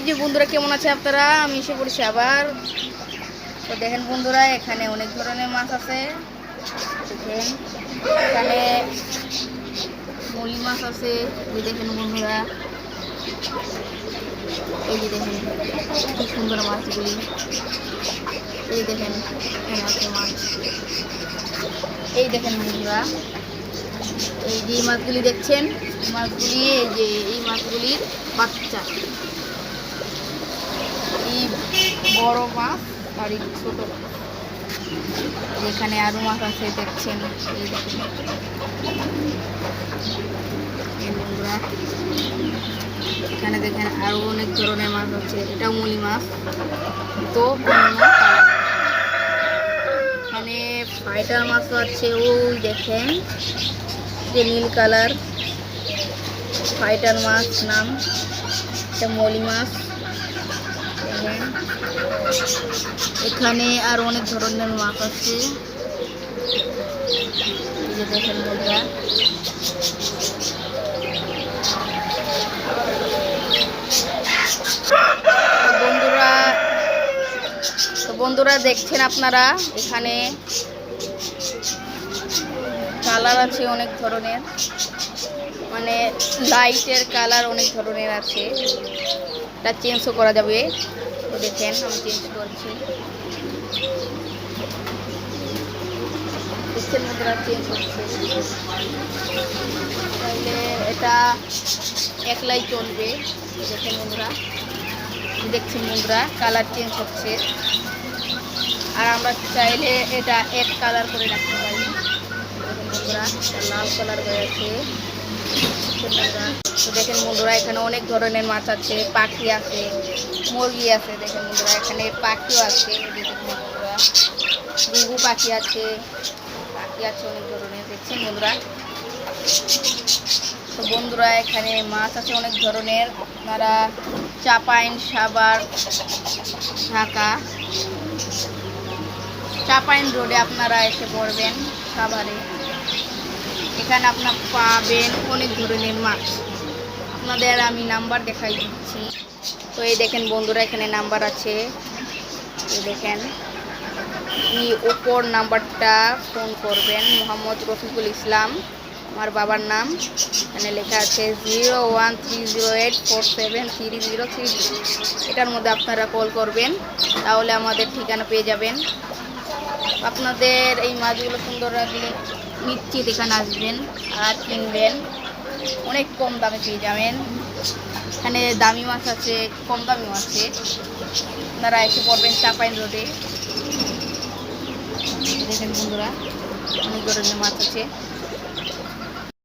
যে বন্ধুরা, কেমন আছে আপনারা? আমি এসে পড়েছি আবার। তো দেখেন বন্ধুরা, এখানে অনেক ধরনের মাছ আছে। দেখেন এখানে মলি মাছ আছে। এই দেখেন বন্ধুরা, এই যে দেখেন কি সুন্দর মাছগুলি। এই দেখেন এখানে আছে মাছ। এই দেখেন বন্ধুরা, এই যে মাছগুলি দেখছেন, মাছগুলি এই যে এই মাছগুলির বাচ্চা। এই বড় মাছ আর এই ছোট মাছ। এখানে আরো মাছ আছে দেখছেন। এই দেখেন বন্ধুরা, এখানে দেখেন আরো অনেক ধরনের মাছ আছে। এটাও মলি মাছ, তো অন্য কালার। এখানে ফাইটার মাছও আছে। ওই দেখেন যে নীল কালার ফাইটার মাছ নাম। এটা মলি মাছ। দেখেন এখানে আর অনেক ধরনের মাছ আছে। এই যে দেখেন বন্ধুরা, বন্ধুরা দেখছেন আপনারা, এখানে কালার আছে অনেক ধরনের, মানে লাইটের কালার অনেক ধরনের আছে। এটা চেঞ্জও করা যাবে। তো দেখেন আমি চেঞ্জ করছি। দেখছেন বন্ধুরা, চেঞ্জ হচ্ছে। তাহলে এটা একলাই চলবে। দেখেন বন্ধুরা, দেখছেন বন্ধুরা, কালার চেঞ্জ হচ্ছে। আর আমরা চাইলে এটা এক কালার করে রাখতে পারি। দেখেন বন্ধুরা, লাল কালার হয়ে আছে। তো দেখেন বন্ধুরা, এখানে অনেক ধরনের মাছ আছে, পাখি আছে, মুরগি আছে। দেখেন বন্ধুরা, এখানে পাখিও আছে। দেখেন বন্ধুরা, ঘুঘু পাখি আছে, অনেক ধরনের। দেখছেন বন্ধুরা, তো বন্ধুরা এখানে মাছ আছে অনেক ধরনের। আপনারা চাপাইন সাভার ঢাকা চাপাইন রোডে আপনারা এসে পড়বেন সাভারে। এখানে আপনার পাবেন অনেক ধরনের মাছ। আপনাদের আমি নাম্বার দেখাই দিচ্ছি। তো এই দেখেন বন্ধুরা, এখানে নাম্বার আছে। এই দেখেন, এই ওপর নাম্বারটা ফোন করবেন। মোহাম্মদ রফিকুল ইসলাম আমার বাবার নাম। এখানে লেখা আছে 0130847303। এটার মধ্যে আপনারা কল করবেন, তাহলে আমাদের ঠিকানা পেয়ে যাবেন। আপনাদের এই মাছগুলো সুন্দর লাগলে নিশ্চিত এখানে আসবেন আর কিনবেন। অনেক কম দামে পেয়ে যাবেন। এখানে দামি মাছ আছে, কম দামিও আছে। আপনারা এসে পড়বেন চাপাইন রোডে। দেখেন বন্ধুরা, অনেক ধরনের মাছ আছে।